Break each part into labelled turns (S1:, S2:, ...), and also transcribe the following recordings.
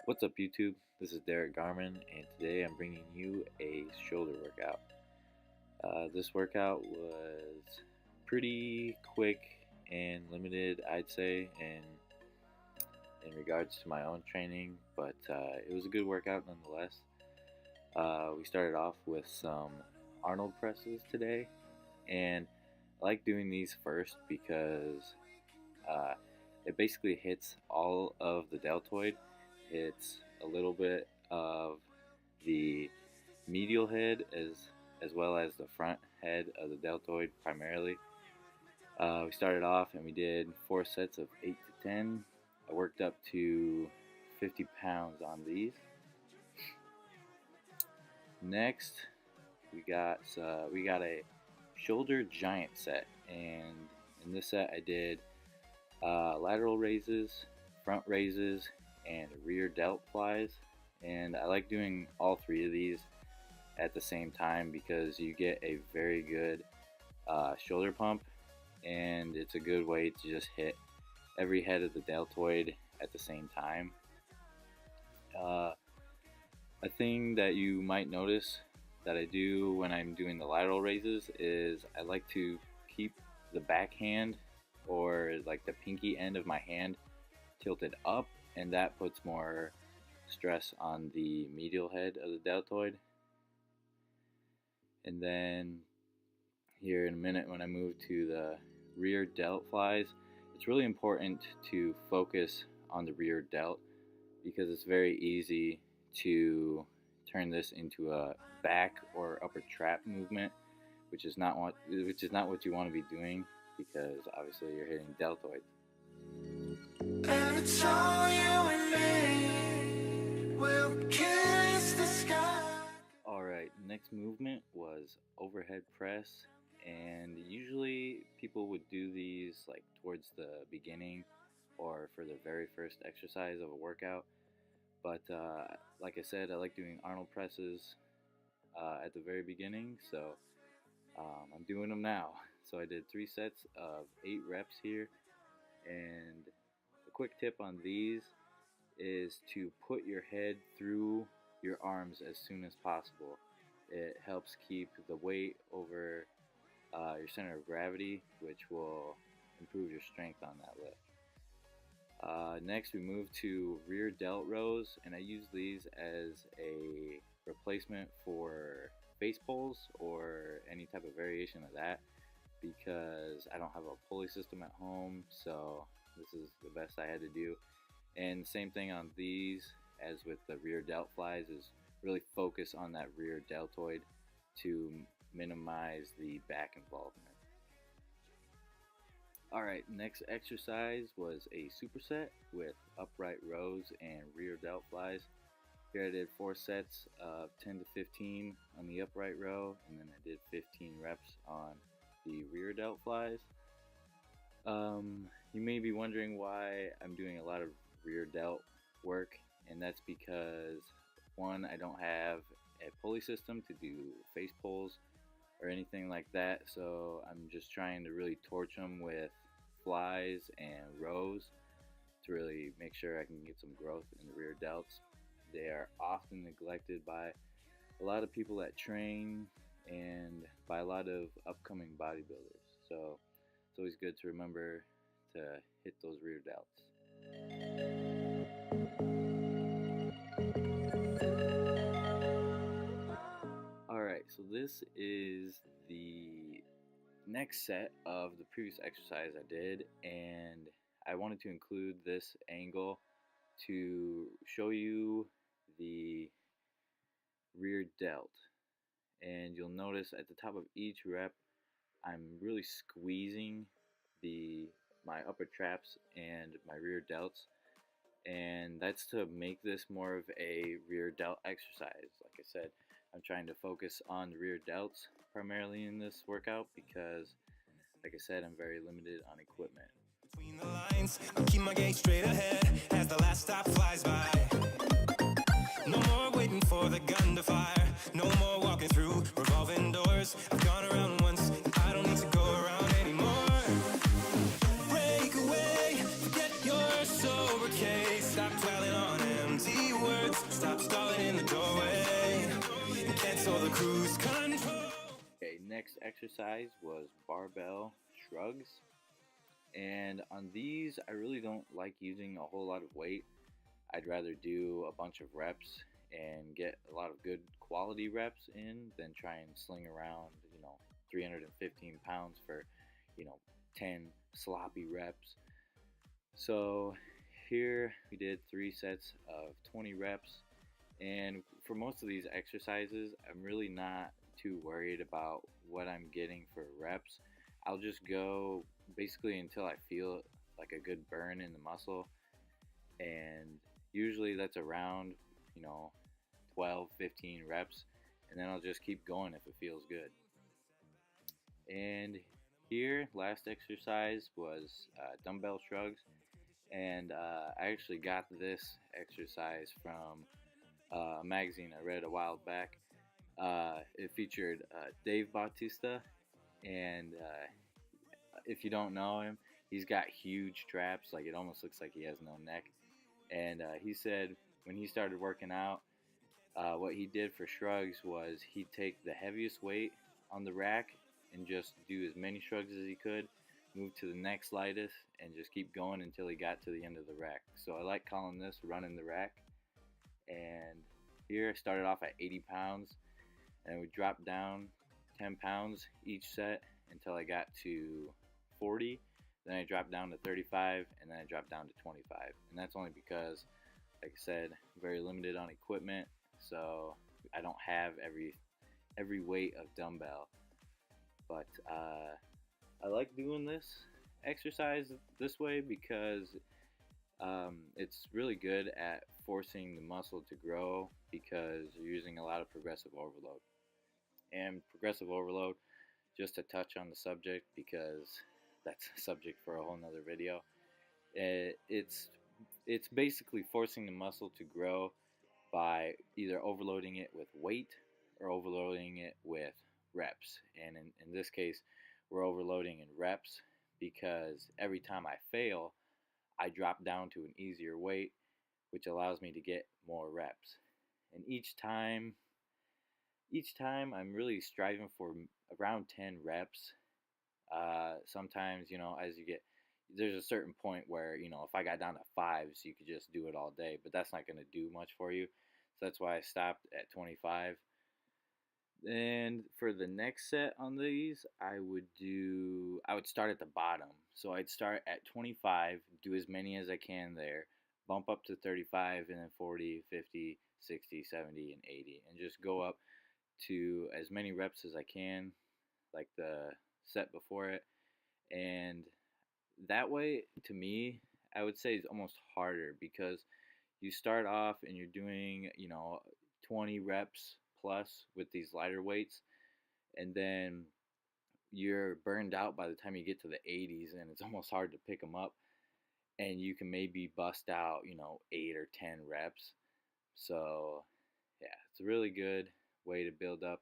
S1: What's up YouTube? This is Derek Garman and today I'm bringing you a shoulder workout. This workout was pretty quick and limited, I'd say, in regards to my own training, but it was a good workout nonetheless. We started off with some Arnold presses today, and I like doing these first because it basically hits all of the deltoid. It's a little bit of the medial head as well as the front head of the deltoid primarily. We started off and we did 4 sets of 8 to 10. I worked up to 50 pounds on these. Next, we got a shoulder giant set, and in this set I did lateral raises, front raises, and rear delt flies. And I like doing all 3 of these at the same time because you get a very good shoulder pump, and it's a good way to just hit every head of the deltoid at the same time. A thing that you might notice that I do when I'm doing the lateral raises is I like to keep the back hand, or like the pinky end of my hand, tilted up, and that puts more stress on the medial head of the deltoid. And then here in a minute, when I move to the rear delt flies, it's really important to focus on the rear delt because it's very easy to turn this into a back or upper trap movement, which is not what you want to be doing, because obviously you're hitting deltoids. And it's all you and me, we'll kiss the sky. Alright, next movement was overhead press, and usually people would do these like towards the beginning or for the very first exercise of a workout. But like I said, I like doing Arnold presses at the very beginning, so I'm doing them now. So I did 3 sets of 8 reps here, and a quick tip on these is to put your head through your arms as soon as possible. It helps keep the weight over your center of gravity, which will improve your strength on that lift. Next we move to rear delt rows, and I use these as a replacement for face pulls or any type of variation of that, because I don't have a pulley system at home, so this is the best I had to do. And the same thing on these as with the rear delt flies, is really focus on that rear deltoid to minimize the back involvement. Alright, next exercise was a superset with upright rows and rear delt flies. Here I did 4 sets of 10 to 15 on the upright row, and then I did 15 reps on the rear delt flies. You may be wondering why I'm doing a lot of rear delt work, and that's because, one, I don't have a pulley system to do face pulls or anything like that, so I'm just trying to really torch them with flies and rows to really make sure I can get some growth in the rear delts. They are often neglected by a lot of people that train and by a lot of upcoming bodybuilders, so it's always good to remember to hit those rear delts. Alright, so this is the next set of the previous exercise I did, and I wanted to include this angle to show you the rear delt. And you'll notice at the top of each rep I'm really squeezing my upper traps and my rear delts, and that's to make this more of a rear delt exercise. Like I said, I'm trying to focus on the rear delts primarily in this workout because, like I said, I'm very limited on equipment. Between the lines, I'll keep my gaze straight ahead as the last stop flies by. No more waiting for the gun to fire, no more walking through revolving doors. I've gone around once, I don't need to go around anymore. Break away, forget your sober case, stop dwelling on empty next exercise was barbell shrugs. And on these, I really don't like using a whole lot of weight. I'd rather do a bunch of reps and get a lot of good quality reps in than try and sling around, 315 pounds for, you know, 10 sloppy reps. So here we did 3 sets of 20 reps. And for most of these exercises, I'm really not too worried about what I'm getting for reps. I'll just go basically until I feel like a good burn in the muscle. And usually that's around, you know, 12, 15 reps. And then I'll just keep going if it feels good. And here, last exercise was dumbbell shrugs. And I actually got this exercise from a magazine I read a while back. It featured Dave Bautista, and if you don't know him, he's got huge traps. Like it almost looks like he has no neck. And he said when he started working out, what he did for shrugs was he'd take the heaviest weight on the rack and just do as many shrugs as he could, move to the next lightest, and just keep going until he got to the end of the rack. So I like calling this running the rack. And here I started off at 80 pounds, and we dropped down 10 pounds each set until I got to 40. Then I dropped down to 35, and then I dropped down to 25. And that's only because, like I said, I'm very limited on equipment, so I don't have every weight of dumbbell. But I like doing this exercise this way because it's really good at forcing the muscle to grow because you're using a lot of progressive overload. And progressive overload, just to touch on the subject because that's a subject for a whole nother video. It's basically forcing the muscle to grow by either overloading it with weight or overloading it with reps. And in this case, we're overloading in reps because every time I fail, I drop down to an easier weight, which allows me to get more reps. And each time I'm really striving for around 10 reps. Sometimes, as you get, there's a certain point where, if I got down to 5s, you could just do it all day, but that's not going to do much for you. So that's why I stopped at 25. And for the next set on these, I would start at the bottom. So I'd start at 25, do as many as I can there, bump up to 35, and then 40, 50, 60, 70, and 80, and just go up to as many reps as I can, like the set before it. And that way, to me, I would say is almost harder because you start off and you're doing, 20 reps plus with these lighter weights, and then you're burned out by the time you get to the 80s, and it's almost hard to pick them up, and you can maybe bust out, 8 or 10 reps. So yeah, it's a really good way to build up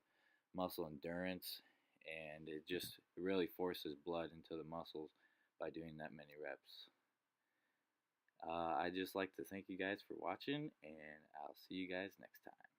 S1: muscle endurance, and it just really forces blood into the muscles by doing that many reps. I just like to thank you guys for watching, and I'll see you guys next time.